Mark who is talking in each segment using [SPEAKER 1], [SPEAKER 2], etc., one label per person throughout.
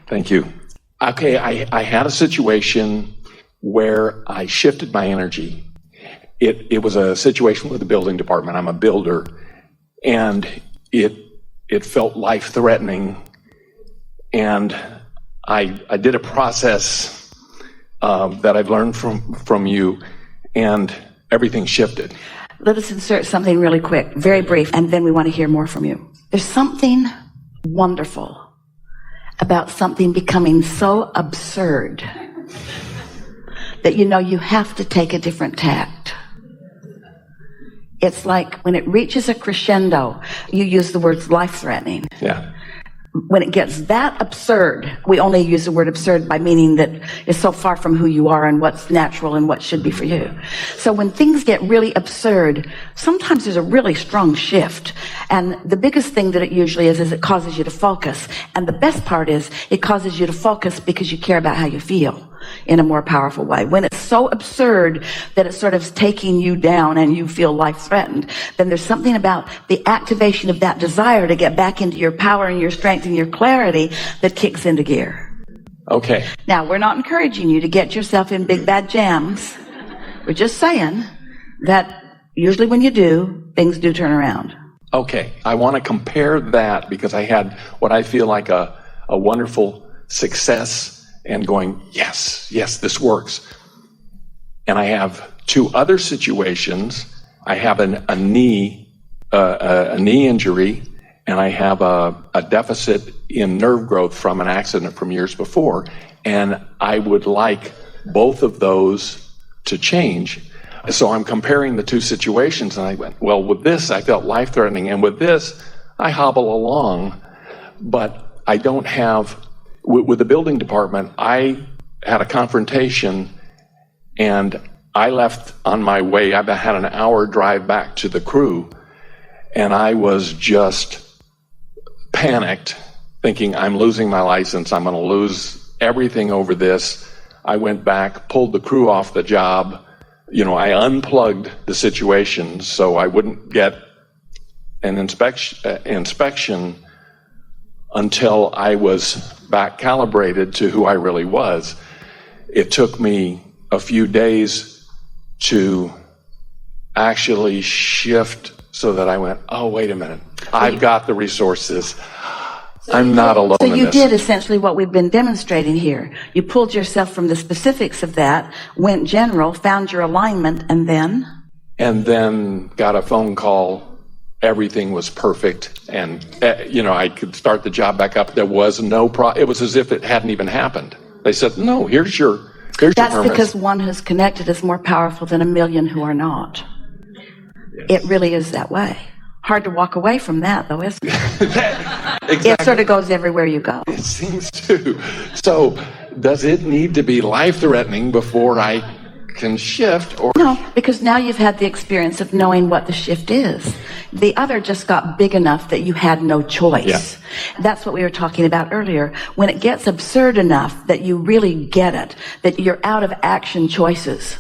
[SPEAKER 1] Thank you. Okay, I had a situation where I shifted my energy. It was a situation with the building department. I'm a builder, and it felt life-threatening. And I did a process that I've learned from you, and everything shifted.
[SPEAKER 2] Let us insert something really quick, very brief, and then we want to hear more from you. There's something wonderful about something becoming so absurd that you have to take a different tact. It's like when it reaches a crescendo, you use the words life-threatening.
[SPEAKER 1] Yeah.
[SPEAKER 2] When it gets that absurd, we only use the word absurd by meaning that it's so far from who you are and what's natural and what should be for you. So when things get really absurd, sometimes there's a really strong shift. And the biggest thing that it usually is it causes you to focus. And the best part is it causes you to focus because you care about how you feel in a more powerful way. When it's so absurd that it's sort of taking you down and you feel life-threatened, then there's something about the activation of that desire to get back into your power and your strength and your clarity that kicks into gear.
[SPEAKER 1] Okay.
[SPEAKER 2] Now, we're not encouraging you to get yourself in big bad jams. We're just saying that usually when you do, things do turn around.
[SPEAKER 1] Okay. I want to compare that because I had what I feel like a wonderful success and going, yes, this works. And I have two other situations. I have a knee injury, and I have a deficit in nerve growth from an accident from years before. And I would like both of those to change. So I'm comparing the two situations, and I went, well, with this, I felt life-threatening, and with this, I hobble along, but I don't have. With the building department, I had a confrontation, and I left on my way. I had an hour drive back to the crew, and I was just panicked, thinking I'm losing my license. I'm going to lose everything over this. I went back, pulled the crew off the job. I unplugged the situation so I wouldn't get an inspection until I was back calibrated to who I really was. It took me a few days to actually shift so that I went, oh, wait a minute. I've got the resources. I'm not alone in this. So
[SPEAKER 2] you did essentially what we've been demonstrating here. You pulled yourself from the specifics of that, went general, found your alignment, and then? And
[SPEAKER 1] then got a phone call. Everything was perfect, and I could start the job back up. There was no problem. It was as if it hadn't even happened. They said, "No, here's your permits."
[SPEAKER 2] That's because one who's connected is more powerful than a million who are not. Yes. It really is that way. Hard to walk away from that, though, isn't it?
[SPEAKER 1] Exactly.
[SPEAKER 2] It sort of goes everywhere you go.
[SPEAKER 1] It seems to. So, does it need to be life-threatening before I can shift? Or
[SPEAKER 2] no, because now you've had the experience of knowing what the shift is. The other just got big enough that you had no choice. Yeah. That's what we were talking about earlier. When it gets absurd enough that you really get it, that you're out of action choices.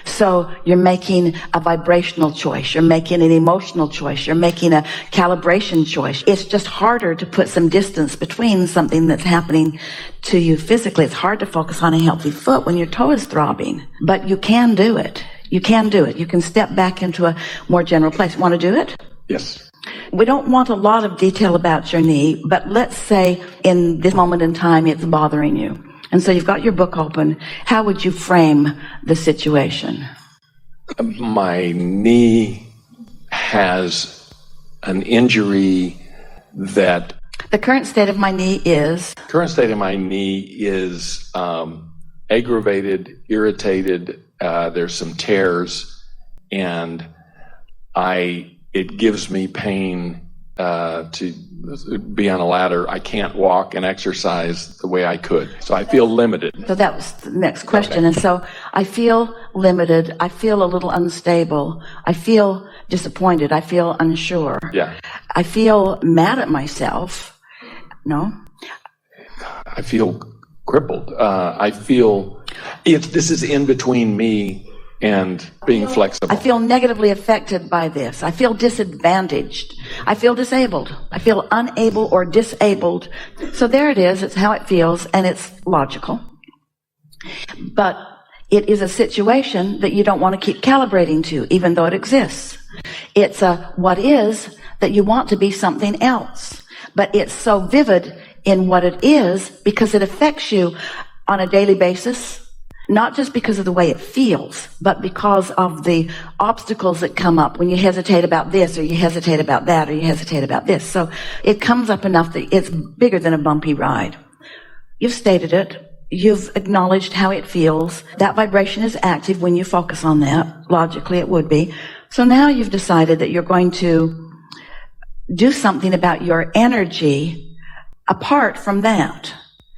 [SPEAKER 2] So you're making a vibrational choice, you're making an emotional choice, you're making a calibration choice. It's just harder to put some distance between something that's happening to you physically. It's hard to focus on a healthy foot when your toe is throbbing, but you can do it. You can do it. You can step back into a more general place. Want to do it?
[SPEAKER 1] Yes.
[SPEAKER 2] We don't want a lot of detail about your knee, but let's say in this moment in time it's bothering you. And so you've got your book open. How would you frame the situation?
[SPEAKER 1] My knee has an injury that...
[SPEAKER 2] The current state of my knee is?
[SPEAKER 1] Current state of my knee is aggravated, irritated. There's some tears, and it gives me pain to be on a ladder. I can't walk and exercise the way I could. So I feel limited.
[SPEAKER 2] So that was the next question.
[SPEAKER 1] Okay.
[SPEAKER 2] And so I feel limited. I feel a little unstable. I feel disappointed. I feel unsure.
[SPEAKER 1] Yeah.
[SPEAKER 2] I feel mad at myself. No?
[SPEAKER 1] I feel crippled. I feel this is in between me and being flexible.
[SPEAKER 2] I feel negatively affected by this. I feel disadvantaged. I feel disabled. I feel unable or disabled. So there it is. It's how it feels, and it's logical. But it is a situation that you don't want to keep calibrating to, even though it exists. It's a what is that you want to be something else. But it's so vivid in what it is because it affects you on a daily basis. Not just because of the way it feels, but because of the obstacles that come up when you hesitate about this, or you hesitate about that, or you hesitate about this. So it comes up enough that it's bigger than a bumpy ride. You've stated it. You've acknowledged how it feels. That vibration is active when you focus on that. Logically, it would be. So now you've decided that you're going to do something about your energy apart from that.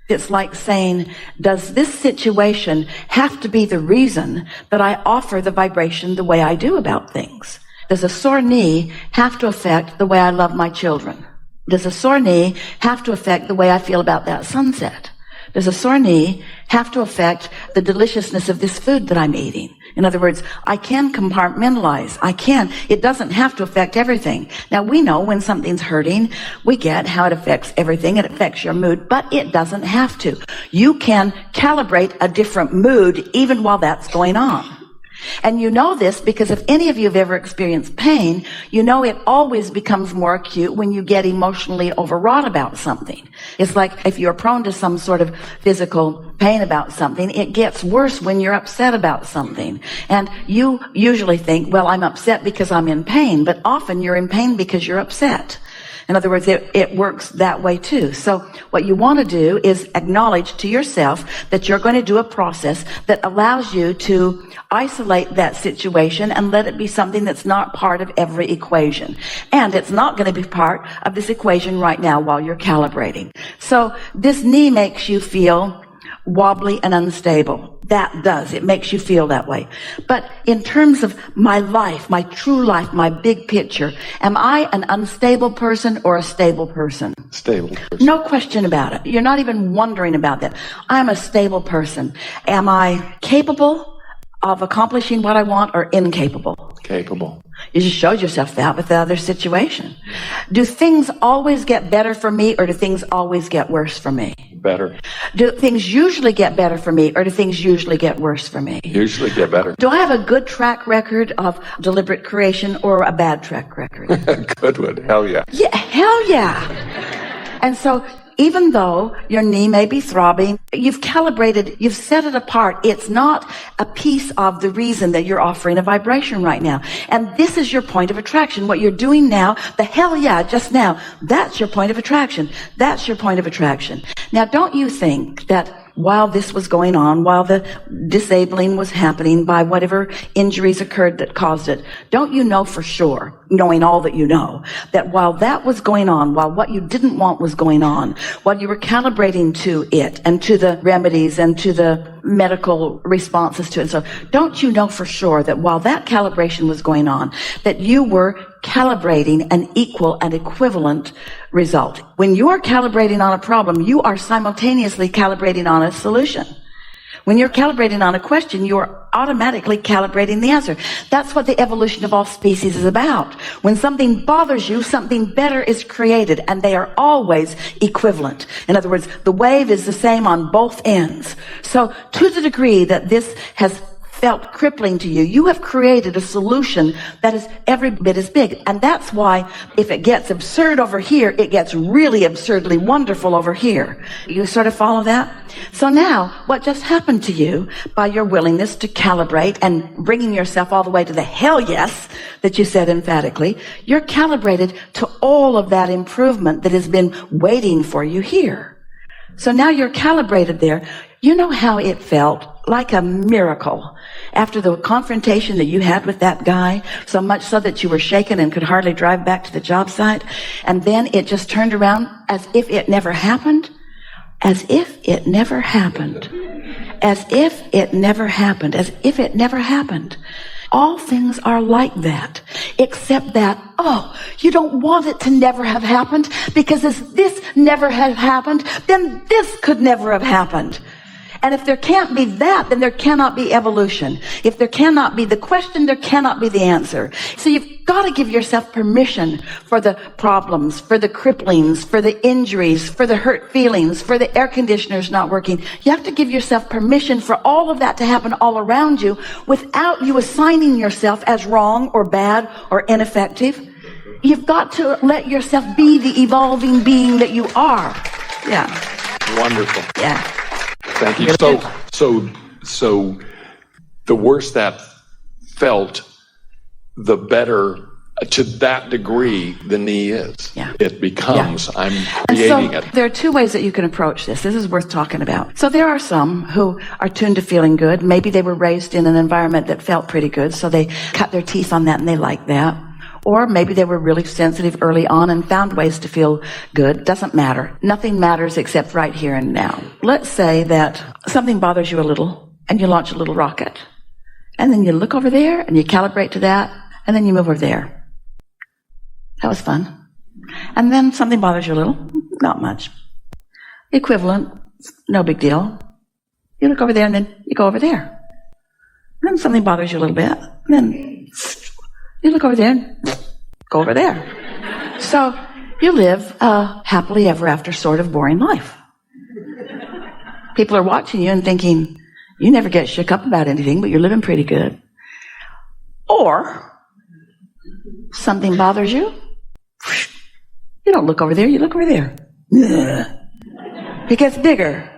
[SPEAKER 2] It's like saying, does this situation have to be the reason that I offer the vibration the way I do about things? Does a sore knee have to affect the way I love my children? Does a sore knee have to affect the way I feel about that sunset? Does a sore knee have to affect the deliciousness of this food that I'm eating? In other words, I can compartmentalize. It doesn't have to affect everything. Now, we know when something's hurting, we get how it affects everything. It affects your mood, but it doesn't have to. You can calibrate a different mood even while that's going on. And you know this because if any of you have ever experienced pain, you know it always becomes more acute when you get emotionally overwrought about something. It's like if you're prone to some sort of physical pain about something, it gets worse when you're upset about something. And you usually think, well, I'm upset because I'm in pain, but often you're in pain because you're upset. In other words, it works that way too. So what you want to do is acknowledge to yourself that you're going to do a process that allows you to isolate that situation and let it be something that's not part of every equation. And it's not going to be part of this equation right now while you're calibrating. So this knee makes you feel wobbly and unstable. That does. It makes you feel that way. But in terms of my life, my true life, my big picture, am I an unstable person or a stable person?
[SPEAKER 1] Stable person.
[SPEAKER 2] No question about it. You're not even wondering about that. I'm a stable person. Am I capable of accomplishing what I want or incapable?
[SPEAKER 1] Capable.
[SPEAKER 2] You just showed yourself that with the other situation. Do things always get better for me or do things always get worse for me?
[SPEAKER 1] Better.
[SPEAKER 2] Do things usually get better for me or do things usually get worse for me?
[SPEAKER 1] Usually get better.
[SPEAKER 2] Do I have a good track record of deliberate creation or a bad track record?
[SPEAKER 1] Good one. Hell yeah.
[SPEAKER 2] Yeah, hell yeah. And so even though your knee may be throbbing, you've calibrated, you've set it apart. It's not a piece of the reason that you're offering a vibration right now. And this is your point of attraction. What you're doing now, the hell yeah, just now, that's your point of attraction. That's your point of attraction. Now, don't you think that while this was going on, while the disabling was happening by whatever injuries occurred that caused it, don't you know for sure, knowing all that you know, that while that was going on, while what you didn't want was going on, while you were calibrating to it and to the remedies and to the medical responses to it, so don't you know for sure that while that calibration was going on, that you were calibrating an equal and equivalent result? When you're calibrating on a problem, you are simultaneously calibrating on a solution. When you're calibrating on a question, you're automatically calibrating the answer. That's what the evolution of all species is about. When something bothers you, something better is created, and they are always equivalent. In other words, the wave is the same on both ends. So to the degree that this has felt crippling to you, you have created a solution that is every bit as big. And that's why if it gets absurd over here, it gets really absurdly wonderful over here. You sort of follow that? So now, what just happened to you by your willingness to calibrate and bringing yourself all the way to the hell yes that you said emphatically, you're calibrated to all of that improvement that has been waiting for you here. So now you're calibrated there. You know how it felt? Like a miracle after the confrontation that you had with that guy, so much so that you were shaken and could hardly drive back to the job site, and then it just turned around as if it never happened. As if it never happened. As if it never happened. As if it never happened. All things are like that, except that, oh, you don't want it to never have happened, because if this never had happened, then this could never have happened. And if there can't be that, then there cannot be evolution. If there cannot be the question, there cannot be the answer. So you've got to give yourself permission for the problems, for the cripplings, for the injuries, for the hurt feelings, for the air conditioners not working. You have to give yourself permission for all of that to happen all around you without you assigning yourself as wrong or bad or ineffective. You've got to let yourself be the evolving being that you are. Yeah.
[SPEAKER 1] Wonderful.
[SPEAKER 2] Yeah.
[SPEAKER 1] Thank you. So the worse that felt, the better, to that degree, the knee is.
[SPEAKER 2] Yeah.
[SPEAKER 1] It becomes,
[SPEAKER 2] Yeah.
[SPEAKER 1] I'm creating it.
[SPEAKER 2] There are two ways that you can approach this. This is worth talking about. So there are some who are tuned to feeling good. Maybe they were raised in an environment that felt pretty good, so they cut their teeth on that and they like that. Or maybe they were really sensitive early on and found ways to feel good. Doesn't matter. Nothing matters except right here and now. Let's say that something bothers you a little and you launch a little rocket. And then you look over there and you calibrate to that and then you move over there. That was fun. And then something bothers you a little. Not much. Equivalent. No big deal. You look over there and then you go over there. And then something bothers you a little bit. And then you look over there and go over there. So you live a happily ever after sort of boring life. People are watching you and thinking, you never get shook up about anything, but you're living pretty good. Or something bothers you. You don't look over there, you look over there. It gets bigger.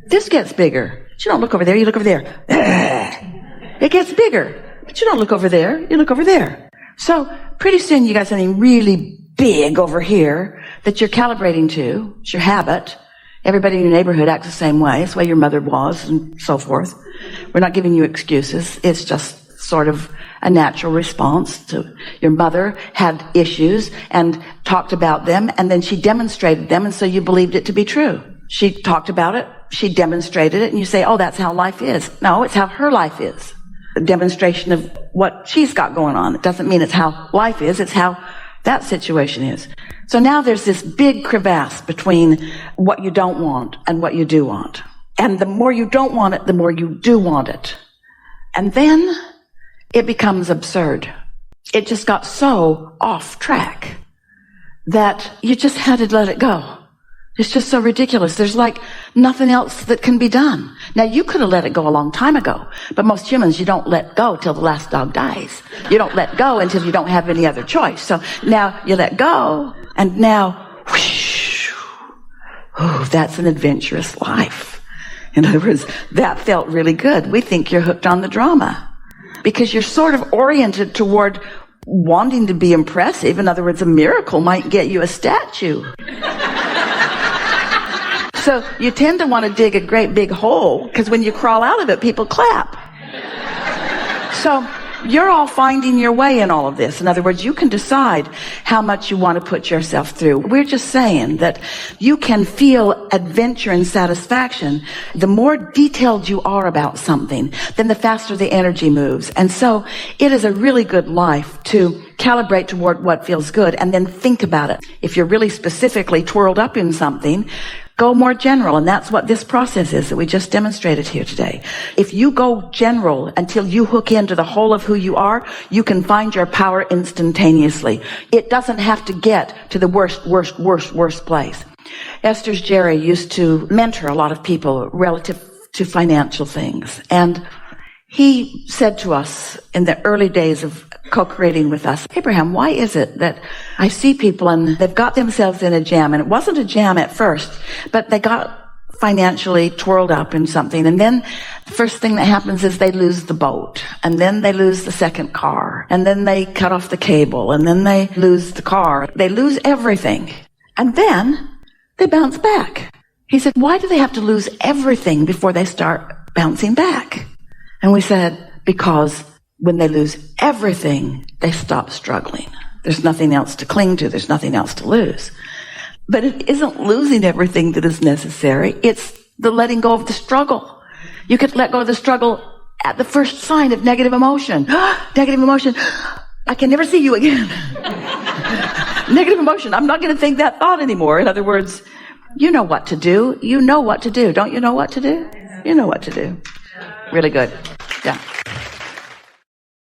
[SPEAKER 2] This gets bigger. But you don't look over there, you look over there. It gets bigger. But you don't look over there, you look over there. So pretty soon you got something really big over here that you're calibrating to. It's your habit. Everybody in your neighborhood acts the same way. It's the way your mother was and so forth. We're not giving you excuses. It's just sort of a natural response to your mother had issues and talked about them, and then she demonstrated them, and so you believed it to be true. She talked about it, she demonstrated it, and you say, oh, that's how life is. No, it's how her life is. A demonstration of what she's got going on. It doesn't mean it's how life is, it's how that situation is. So now there's this big crevasse between what you don't want and what you do want. And the more you don't want it, the more you do want it. And then it becomes absurd. It just got so off track that you just had to let it go. It's just so ridiculous. There's like nothing else that can be done. Now, you could have let it go a long time ago, but most humans, you don't let go till the last dog dies. You don't let go until you don't have any other choice. So now you let go, and now, whoosh, that's an adventurous life. In other words, that felt really good. We think you're hooked on the drama because you're sort of oriented toward wanting to be impressive. In other words, a miracle might get you a statue. So you tend to want to dig a great big hole because when you crawl out of it, people clap. So you're all finding your way in all of this. In other words, you can decide how much you want to put yourself through. We're just saying that you can feel adventure and satisfaction. The more detailed you are about something, then the faster the energy moves. And so it is a really good life to calibrate toward what feels good and then think about it. If you're really specifically twirled up in something, go more general, and that's what this process is that we just demonstrated here today. If you go general until you hook into the whole of who you are, you can find your power instantaneously. It doesn't have to get to the worst place. Esther's Jerry used to mentor a lot of people relative to financial things, and he said to us in the early days of co-creating with us, Abraham, why is it that I see people and they've got themselves in a jam, and it wasn't a jam at first, but they got financially twirled up in something, and then the first thing that happens is they lose the boat, and then they lose the second car, and then they cut off the cable, and then they lose the car. They lose everything, and then they bounce back. He said, why do they have to lose everything before they start bouncing back? And we said, because when they lose everything, they stop struggling. There's nothing else to cling to. There's nothing else to lose. But it isn't losing everything that is necessary. It's the letting go of the struggle. You could let go of the struggle at the first sign of negative emotion. Negative emotion. I can never see you again. Negative emotion. I'm not going to think that thought anymore. In other words, you know what to do. You know what to do. Don't you know what to do? You know what to do. Really good.